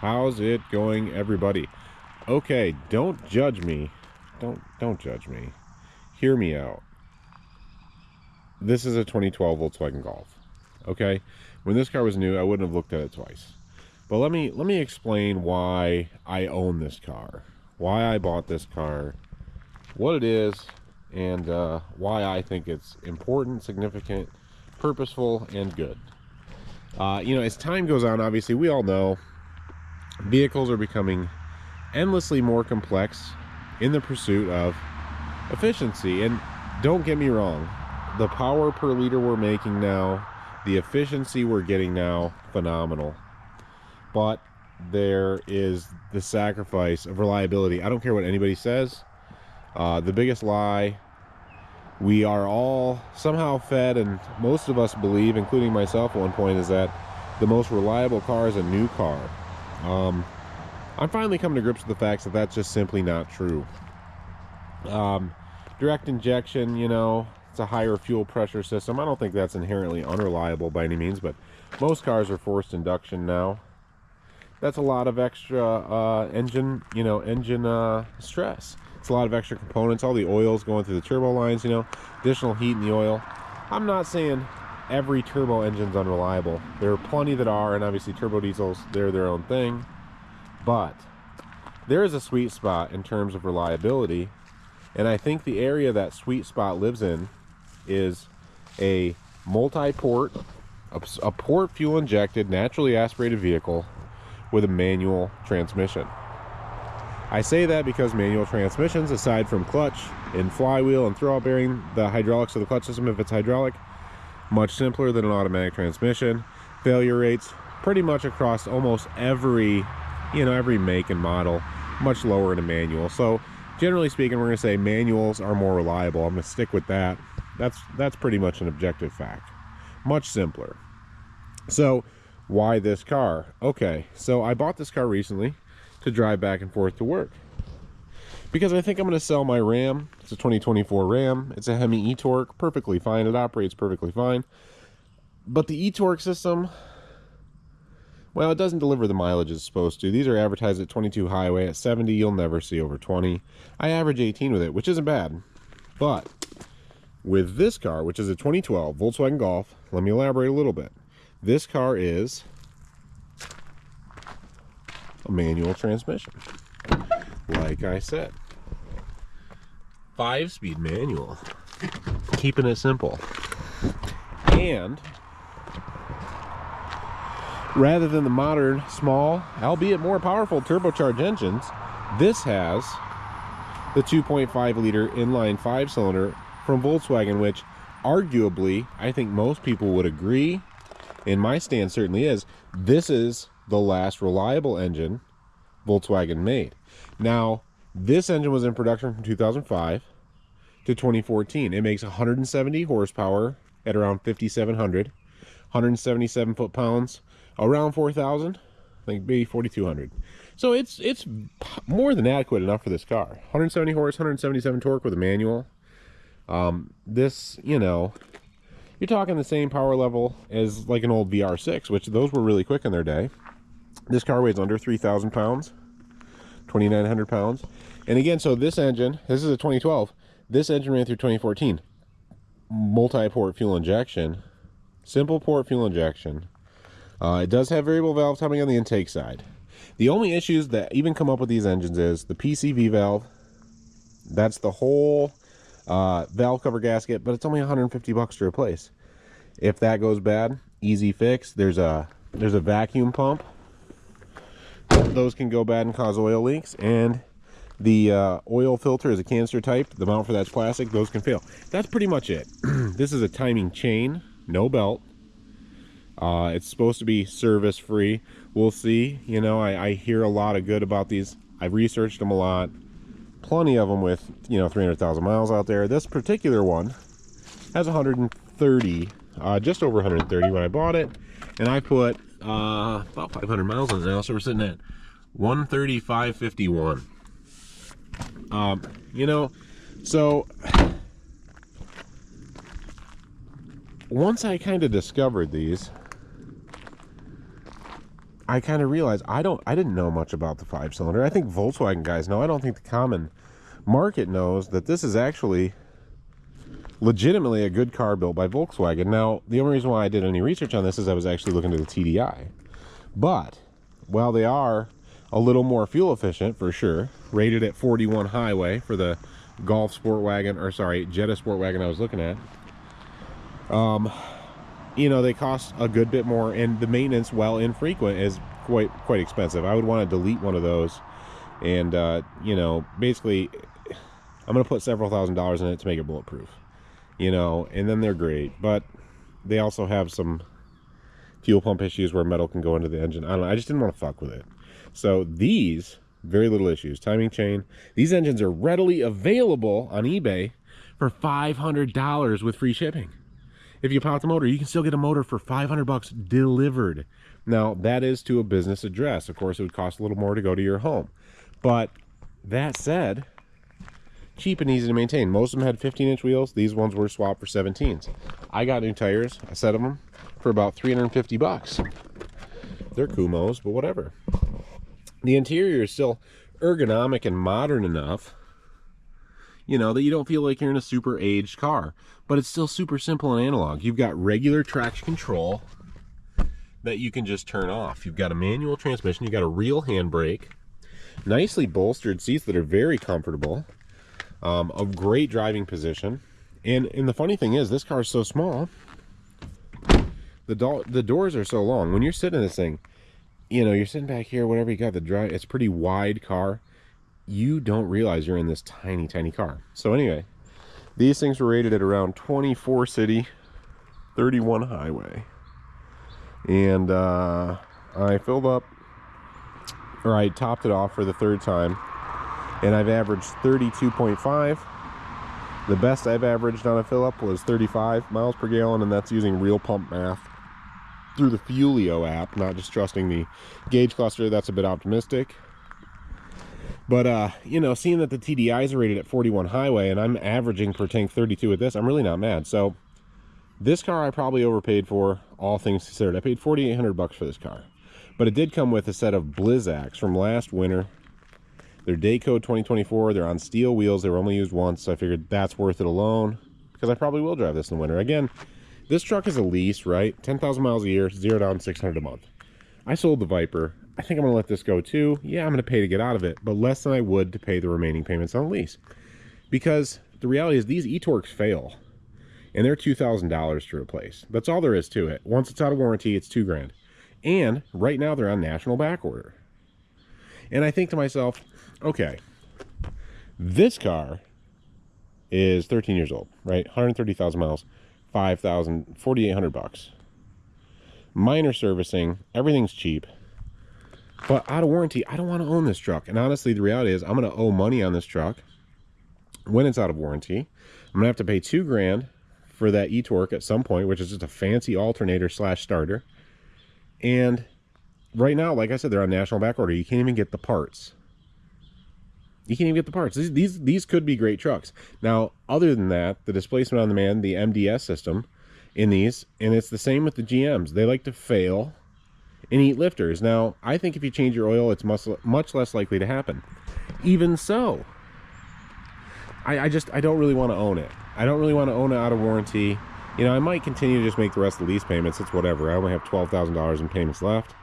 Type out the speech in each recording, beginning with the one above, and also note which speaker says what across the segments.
Speaker 1: How's it going, everybody? Okay, don't judge me. Don't judge me. Hear me out. This is a 2012 Volkswagen Golf. Okay? When this car was new, I wouldn't have looked at it twice. But let me explain why I own this car. Why I bought this car, what it is, and why I think it's important, significant, purposeful, and good. As time goes on, obviously, we all know vehicles are becoming endlessly more complex in the pursuit of efficiency. And don't get me wrong, the power per liter we're making now, the efficiency we're getting now, phenomenal. But there is the sacrifice of reliability. I don't care what anybody says. The biggest lie we are all somehow fed, and most of us believe, including myself at one point, is that the most reliable car is a new car. I'm finally coming to grips with the facts that that's just simply not true. Direct injection, it's a higher fuel pressure system. I don't think that's inherently unreliable by any means, but most cars are forced induction now. That's a lot of extra engine stress. It's a lot of extra components, all the oils going through the turbo lines, additional heat in the oil. I'm not saying every turbo engine's unreliable. There are plenty that are, and obviously turbo diesels, they're their own thing. But there is a sweet spot in terms of reliability, and I think the area that sweet spot lives in is a multi-port, a port fuel injected, naturally aspirated vehicle with a manual transmission. I say that because manual transmissions, aside from clutch and flywheel and throwout bearing, the hydraulics of the clutch system, if it's hydraulic, much simpler than an automatic transmission. Failure rates pretty much across almost every make and model, much lower in a manual. So generally speaking, we're going to say manuals are more reliable. I'm going to stick with that. That's pretty much an objective fact. Much simpler. So why this car? Okay, so I bought this car recently to drive back and forth to work because I think I'm going to sell my Ram. It's a 2024 Ram. It's a Hemi e-torque, perfectly fine. It operates perfectly fine, but the e-torque system, well, it doesn't deliver the mileage it's supposed to. These are advertised at 22 highway. At 70, you'll never see over 20. I average 18 with it, which isn't bad. But with this car, which is a 2012 Volkswagen Golf, let me elaborate a little bit. This car is a manual transmission. Like I said, 5-speed manual. Keeping it simple. And rather than the modern, small, albeit more powerful turbocharged engines, this has the 2.5 liter inline 5-cylinder from Volkswagen, which arguably, I think most people would agree, and my stance certainly is, this is the last reliable engine Volkswagen made. Now, this engine was in production from 2005 to 2014. It makes 170 horsepower at around 5,700, 177 foot-pounds, around 4,000, I think maybe 4,200. So it's more than adequate enough for this car. 170 horse, 177 torque with a manual. This, you're talking the same power level as like an old VR6, which those were really quick in their day. This car weighs under 3,000 pounds, 2,900 pounds. And again, so this engine, this is a 2012, this engine ran through 2014. Multi-port fuel injection, simple port fuel injection. It does have variable valve timing on the intake side. The only issues that even come up with these engines is the PCV valve. That's the whole valve cover gasket, but it's only 150 bucks to replace. If that goes bad, easy fix. There's a vacuum pump. Those can go bad and cause oil leaks, and the oil filter is a canister type. The mount for that's plastic. Those can fail. That's pretty much it. This is a timing chain, no belt. It's supposed to be service free. We'll see. I hear a lot of good about these. I've researched them a lot. Plenty of them with 300,000 miles out there. This particular one has 130, just over 130 when I bought it, and I put about 500 miles on it now, so we're sitting at 135.51. So once I kind of discovered these, I kind of realized I didn't know much about the 5-cylinder. I think Volkswagen guys know. I don't think the common market knows that this is actually legitimately a good car built by Volkswagen. Now, the only reason why I did any research on this is I was actually looking at the TDI. But while they are a little more fuel efficient for sure, rated at 41 highway for the Golf Sport Wagon, or sorry, Jetta Sport Wagon I was looking at, you know, they cost a good bit more, and the maintenance, while infrequent, is quite expensive. I would want to delete one of those, and you know, basically I'm gonna put several $1,000s in it to make it bulletproof, you know, and then they're great. But they also have some fuel pump issues where metal can go into the engine. I don't know, I just didn't want to fuck with it. So these, very little issues. Timing chain. These engines are readily available on eBay for $500 with free shipping. If you pop the motor, you can still get a motor for $500 delivered. Now, that is to a business address. Of course, it would cost a little more to go to your home. But that said, cheap and easy to maintain. Most of them had 15-inch wheels. These ones were swapped for 17s. I got new tires, a set of them, for about $350. They're Kumos, but whatever. The interior is still ergonomic and modern enough, you know, that you don't feel like you're in a super aged car, but it's still super simple and analog. You've got regular traction control that you can just turn off. You've got a manual transmission. You've got a real handbrake, nicely bolstered seats that are very comfortable, a great driving position. And the funny thing is, this car is so small, the doors are so long. When you're sitting in this thing, you know, you're sitting back here, whatever, you got the drive, it's a pretty wide car. You don't realize you're in this tiny car. So anyway, these things were rated at around 24 city, 31 highway. And I filled up, or I topped it off for the third time, and I've averaged 32.5. The best I've averaged on a fill up was 35 miles per gallon, and that's using real pump math through the Fuelio app, not just trusting the gauge cluster. That's a bit optimistic. But, you know, seeing that the TDIs are rated at 41 highway and I'm averaging per tank 32 with this, I'm really not mad. So this car I probably overpaid for, all things considered. I paid $4,800 for this car. But it did come with a set of Blizzaks from last winter. They're day code 2024. They're on steel wheels. They were only used once, so I figured that's worth it alone, because I probably will drive this in the winter. Again, this truck is a lease, right? 10,000 miles a year, 0 down, $600 a month. I sold the Viper. I think I'm going to let this go too. Yeah, I'm going to pay to get out of it, but less than I would to pay the remaining payments on the lease. Because the reality is these e-torques fail, and they're $2,000 to replace. That's all there is to it. Once it's out of warranty, it's $2,000. And right now they're on national back order. And I think to myself, okay, this car is 13 years old, right? 130,000 miles, $4,800. Minor servicing, everything's cheap. But out of warranty, I don't want to own this truck. And honestly, the reality is I'm going to owe money on this truck when it's out of warranty. I'm going to have to pay $2,000 for that e-torque at some point, which is just a fancy alternator slash starter. And right now, like I said, they're on national back order. You can't even get the parts. You can't even get the parts. These could be great trucks. Now, other than that, the displacement on demand, the MDS system in these, and it's the same with the GMs. They like to fail and eat lifters. Now, I think if you change your oil, it's much less likely to happen. Even so, I don't really want to own it. I don't really want to own it out of warranty. You know, I might continue to just make the rest of the lease payments. It's whatever. I only have $12,000 in payments left.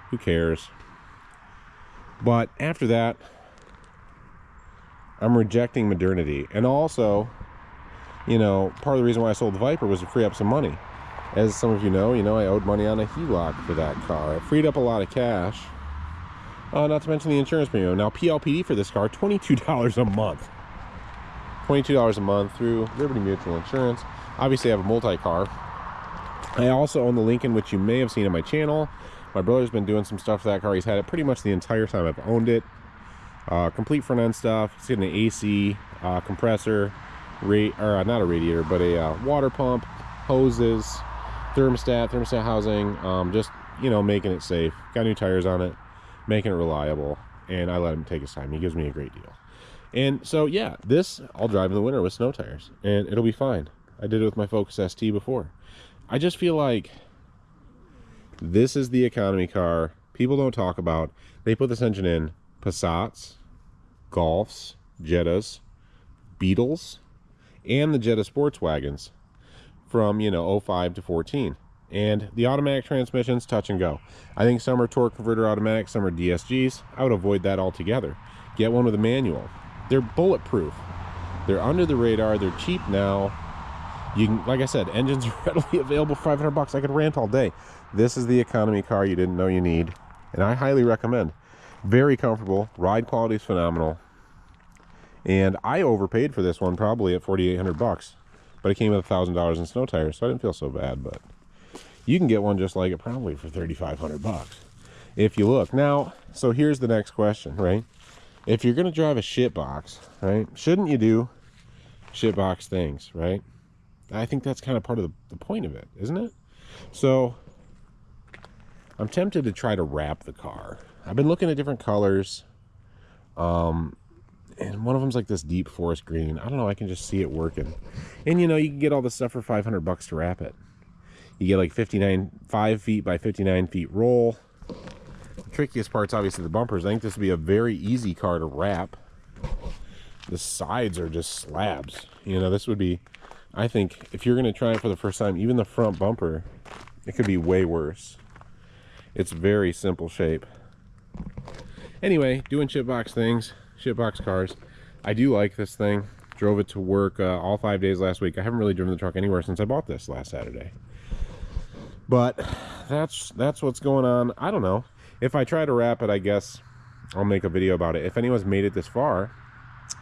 Speaker 1: Who cares? But after that, I'm rejecting modernity. And also, you know, part of the reason why I sold the Viper was to free up some money. As some of you know, I owed money on a HELOC for that car. I freed up a lot of cash. Not to mention the insurance premium. Now, PLPD for this car, $22 a month. $22 a month through Liberty Mutual Insurance. Obviously, I have a multi-car. I also own the Lincoln, which you may have seen on my channel. My brother's been doing some stuff for that car. He's had it pretty much the entire time I've owned it. Complete front end stuff. It's got an AC, compressor, not a radiator, but a water pump, hoses, thermostat housing. Just, you know, making it safe. Got new tires on it, making it reliable, and I let him take his time. He gives me a great deal. And so, yeah, this I'll drive in the winter with snow tires, and it'll be fine. I did it with my Focus ST before. I just feel like this is the economy car people don't talk about. They put this engine in Passats, Golfs, Jettas, Beetles, and the Jetta sports wagons from, you know, 05 to 14. And the automatic transmissions, touch and go. I think some are torque converter automatic, some are DSGs. I would avoid that altogether. Get one with a manual. They're bulletproof. They're under the radar. They're cheap now. You can, like I said, engines are readily available for 500 bucks. I could rant all day. This is the economy car you didn't know you need, and I highly recommend. Very comfortable. Ride quality is phenomenal. And I overpaid for this one, probably at 4,800 bucks, but it came with $1,000 in snow tires, so I didn't feel so bad. But you can get one just like it probably for 3,500 bucks if you look. Now, so here's the next question, right? If you're gonna drive a shit box, right, shouldn't you do shit box things, right? I think that's kind of part of the point of it, isn't it? So I'm tempted to try to wrap the car. I've been looking at different colors, and one of them's like this deep forest green. I don't know, I can just see it working. And you know, you can get all this stuff for 500 bucks to wrap it. You get like 5 feet by 59 feet roll. The trickiest part's obviously the bumpers. I think this would be a very easy car to wrap. The sides are just slabs. You know, this would be, I think, if you're going to try it for the first time, even the front bumper, it could be way worse. It's very simple shape. Anyway, doing shitbox things, shitbox cars. I do like this thing. Drove it to work all 5 days last week. I haven't really driven the truck anywhere since I bought this last Saturday. But that's what's going on. I don't know. If I try to wrap it, I guess I'll make a video about it. If anyone's made it this far,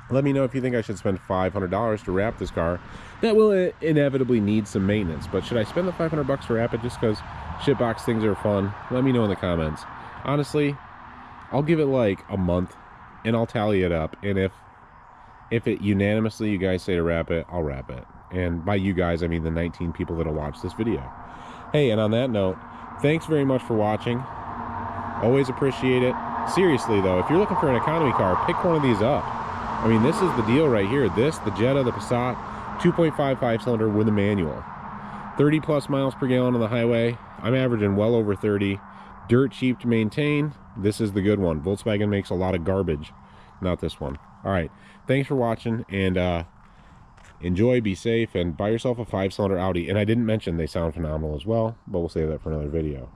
Speaker 1: let me know if you think I should spend $500 to wrap this car. That will inevitably need some maintenance, but should I spend the 500 bucks to wrap it just because shitbox things are fun? Let me know in the comments. Honestly, I'll give it like a month and I'll tally it up, and if it unanimously you guys say to wrap it, I'll wrap it. And by you guys, I mean the 19 people that'll watch this video. Hey, and on that note, thanks very much for watching. Always appreciate it. Seriously though, if you're looking for an economy car, pick one of these up. I mean, this is the deal right here. This, the Jetta, the Passat, 2.5 5-cylinder with a manual. 30 plus miles per gallon on the highway. I'm averaging well over 30. Dirt cheap to maintain. This is the good one. Volkswagen makes a lot of garbage. Not this one. All right. Thanks for watching, and enjoy, be safe, and buy yourself a 5-cylinder Audi. And I didn't mention they sound phenomenal as well, but we'll save that for another video.